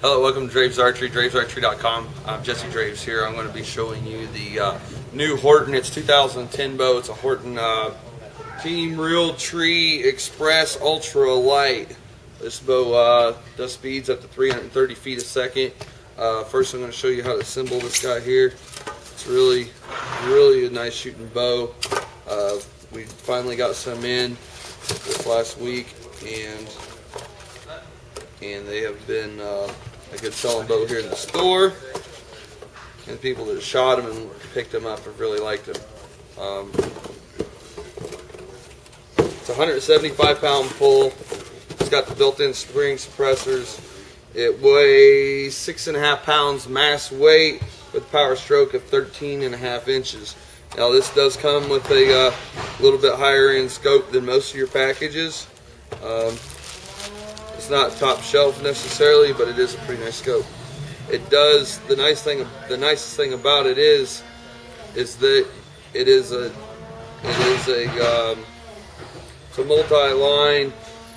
Hello, welcome to Draves Archery, dravesarchery.com. I'm Jesse Draves here. I'm going to be showing you the new Horton. It's 2010 bow. It's a Horton Team Realtree Express Ultra-Lite. This bow does speeds up to 330 feet a second. First, I'm going to show you how to assemble this guy here. It's really a nice shooting bow. We finally got some in this last week, and they have been a good selling bow here in the store, and people that have shot them and picked them up have really liked them. It's a 175-pound pull. It's got the built-in spring suppressors. It weighs 6.5 pounds mass weight with power stroke of 13.5 inches. Now this does come with a little bit higher end scope than most of your packages. It's not top shelf necessarily, but it is a pretty nice scope. It does, the nicest thing about it is that it's a multi-line.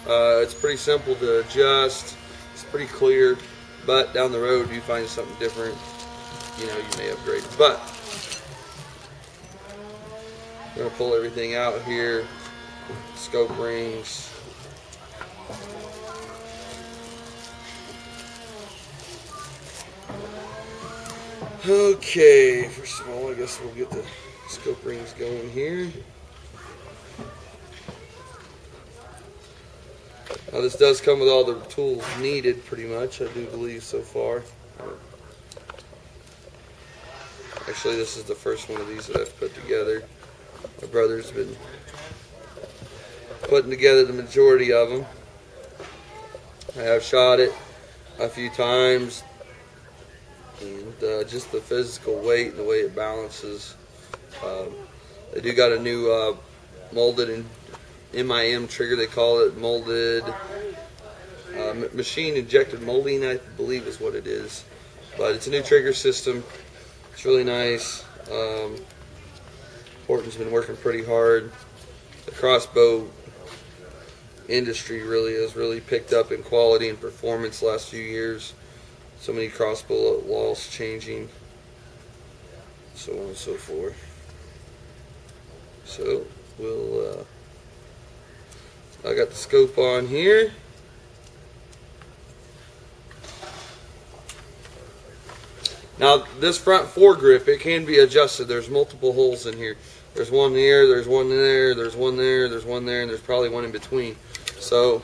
It's pretty simple to adjust. It's pretty clear, but down the road you find something different, you may upgrade. But I'm gonna pull everything out here. Scope rings. Okay, first of all, I guess we'll get the scope rings going here. Now this does come with all the tools needed, pretty much, I do believe so far. Actually, this is the first one of these that I've put together. My brother's been putting together the majority of them. I have shot it a few times, and just the physical weight and the way it balances. They do got a new molded and MIM trigger, they call it, molded machine injected molding, I believe is what it is. But it's a new trigger system. It's really nice. Horton's been working pretty hard. The crossbow industry has really picked up in quality and performance the last few years. So many crossbow laws changing, so on and so forth. So I got the scope on here. Now this front foregrip, it can be adjusted. There's multiple holes in here. There's one here, there's one there, there's one there, there's one there, and there's probably one in between. So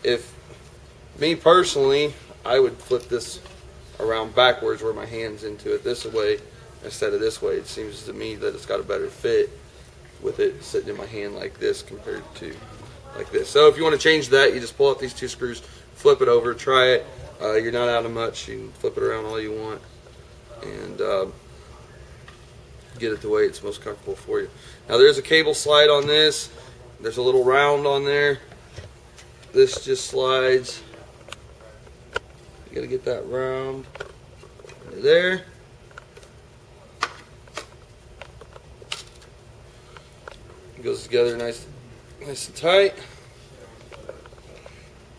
if me personally, I would flip this around backwards where my hand's into it this way instead of this way. It seems to me that it's got a better fit with it sitting in my hand like this compared to like this. So if you want to change that, you just pull out these two screws, flip it over, try it. You're not out of much. You can flip it around all you want and get it the way it's most comfortable for you. Now there's a cable slide on this. There's a little round on there. This just slides. You gotta get that round there. It goes together nice and tight.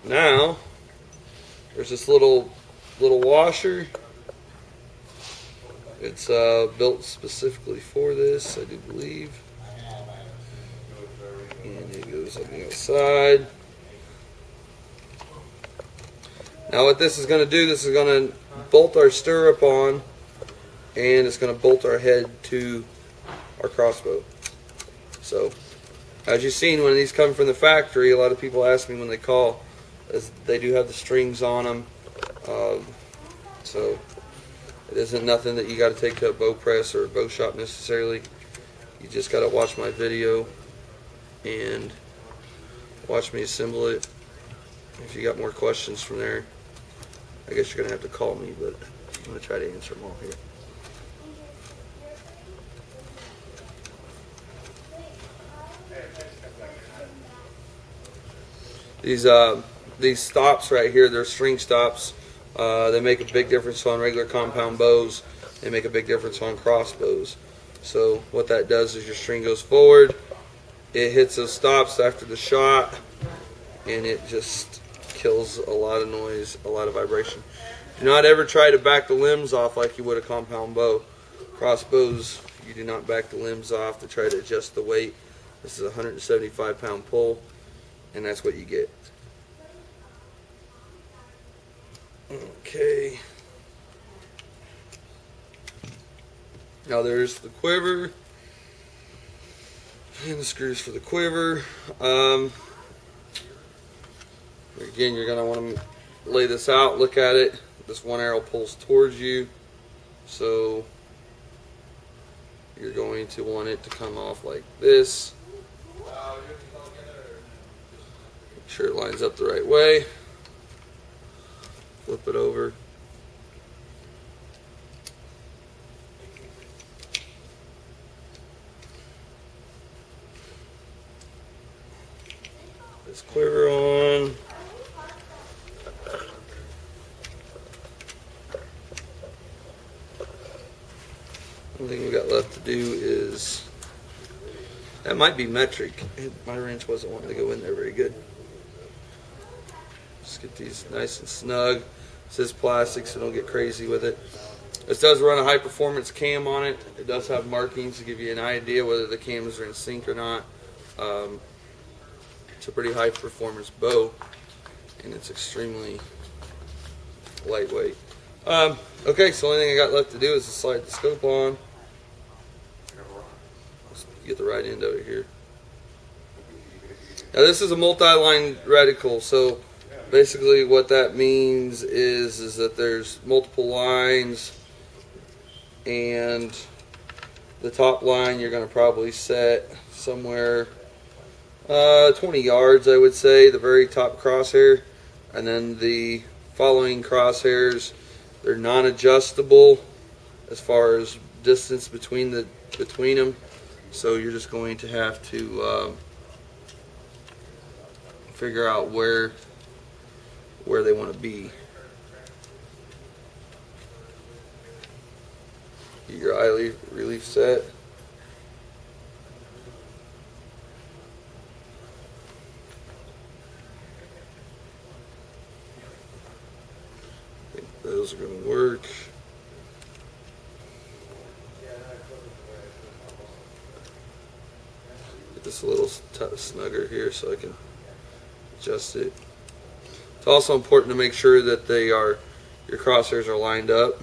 Now there's this little washer. It's built specifically for this, I do believe. And it goes on the outside. Now what this is going to do, this is going to bolt our stirrup on, and it's going to bolt our head to our crossbow. So as you've seen, when these come from the factory, a lot of people ask me when they call, they do have the strings on them. So it isn't nothing that you got to take to a bow press or a bow shop necessarily. You just got to watch my video and watch me assemble it. If you got more questions from there, I guess you're going to have to call me, but I'm going to try to answer them all here. These stops right here, they're string stops. They make a big difference on regular compound bows. They make a big difference on crossbows. So what that does is your string goes forward, it hits those stops after the shot, and it just kills a lot of noise, a lot of vibration. Do not ever try to back the limbs off like you would a compound bow. Crossbows, you do not back the limbs off to try to adjust the weight. This is a 175-pound pull, and that's what you get. Okay. Now there's the quiver and the screws for the quiver. Again, you're going to want to lay this out, look at it. This one arrow pulls towards you, so you're going to want it to come off like this. Make sure it lines up the right way. Flip it over. This quiver on. Only thing we got left to do is, that might be metric. My wrench wasn't wanting to go in there very good. Just get these nice and snug. This is plastic, so don't get crazy with it. This does run a high performance cam on it. It does have markings to give you an idea whether the cams are in sync or not. It's a pretty high performance bow, and it's extremely lightweight. Okay, so the only thing I got left to do is to slide the scope on. Let's get the right end over here. Now this is a multi-line reticle, so basically what that means is that there's multiple lines, and the top line you're going to probably set somewhere 20 yards, I would say, the very top crosshair, and then the following crosshairs, they're non-adjustable as far as distance between them, so you're just going to have to figure out where they want to be. Get your eye relief set. Those are going to work. Get this a little snugger here so I can adjust it. It's also important to make sure that your crosshairs are lined up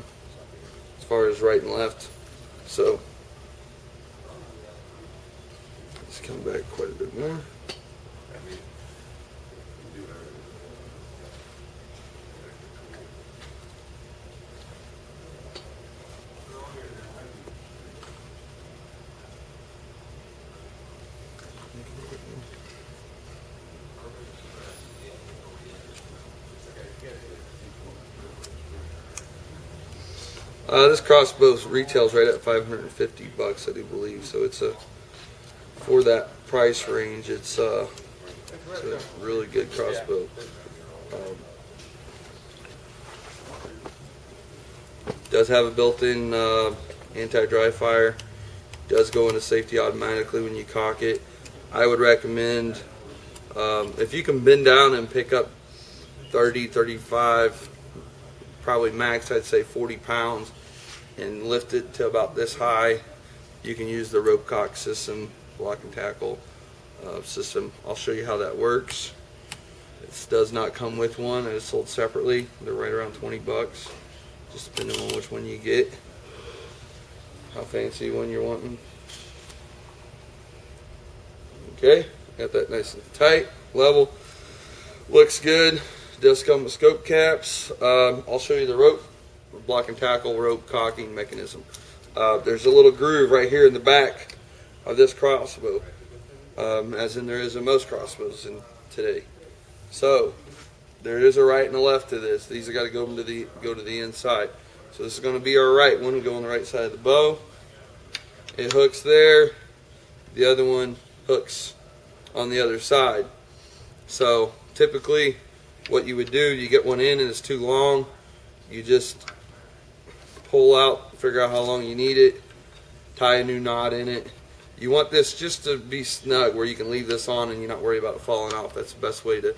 as far as right and left. So let's come back quite a bit more. This crossbow retails right at $550, I do believe. So it's for that price range, it's a really good crossbow. Does have a built-in anti-dry fire. Does go into safety automatically when you cock it. I would recommend, if you can bend down and pick up 30, 35, probably max, I'd say 40 pounds, and lift it to about this high, you can use the rope cock system, block and tackle system. I'll show you how that works. It does not come with one. It's sold separately. They're right around 20 bucks, just depending on which one you get, how fancy one you're wanting. Okay, got that nice and tight, level, looks good. Does come with scope caps. I'll show you the rope, block and tackle rope cocking mechanism. There's a little groove right here in the back of this crossbow, as in there is in most crossbows in today. So there is a right and a left to this. These have got to go to the inside. So this is going to be our right one. We go on the right side of the bow. It hooks there. The other one hooks on the other side. So typically, what you would do, you get one in and it's too long, you just pull out, figure out how long you need it, tie a new knot in it. You want this just to be snug where you can leave this on and you're not worried about it falling off. That's the best way to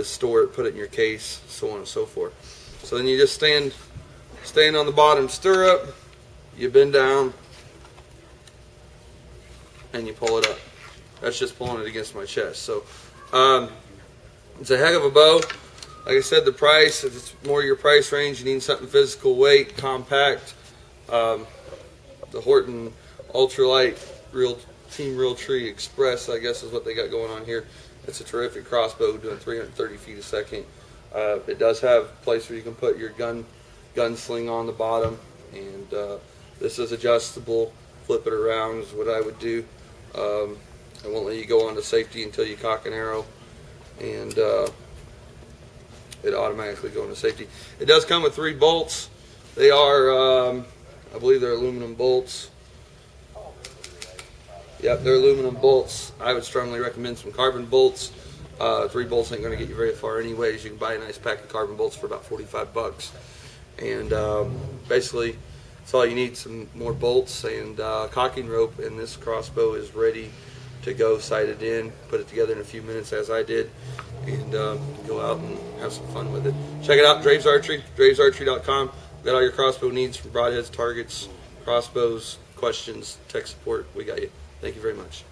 store it, put it in your case, so on and so forth. So then you just stand on the bottom stirrup, you bend down, and you pull it up. That's just pulling it against my chest. So it's a heck of a bow. Like I said, the price, if it's more your price range, you need something physical weight, compact. The Horton Ultra-Lite Team Realtree Express, I guess is what they got going on here. It's a terrific crossbow doing 330 feet a second. It does have a place where you can put your gun sling on the bottom, and this is adjustable. Flip it around is what I would do. I won't let you go on to safety until you cock an arrow, and it automatically go into safety. It does come with 3 bolts. They are, I believe they're aluminum bolts. Yep, they're aluminum bolts. I would strongly recommend some carbon bolts. 3 bolts ain't going to get you very far anyways. You can buy a nice pack of carbon bolts for about 45 bucks. And basically, that's all you need, some more bolts and cocking rope, and this crossbow is ready to go, sighted in, put it together in a few minutes as I did, and go out and have some fun with it. Check it out, Draves Archery, dravesarchery.com. Got all your crossbow needs, from broadheads, targets, crossbows, questions, tech support. We got you. Thank you very much.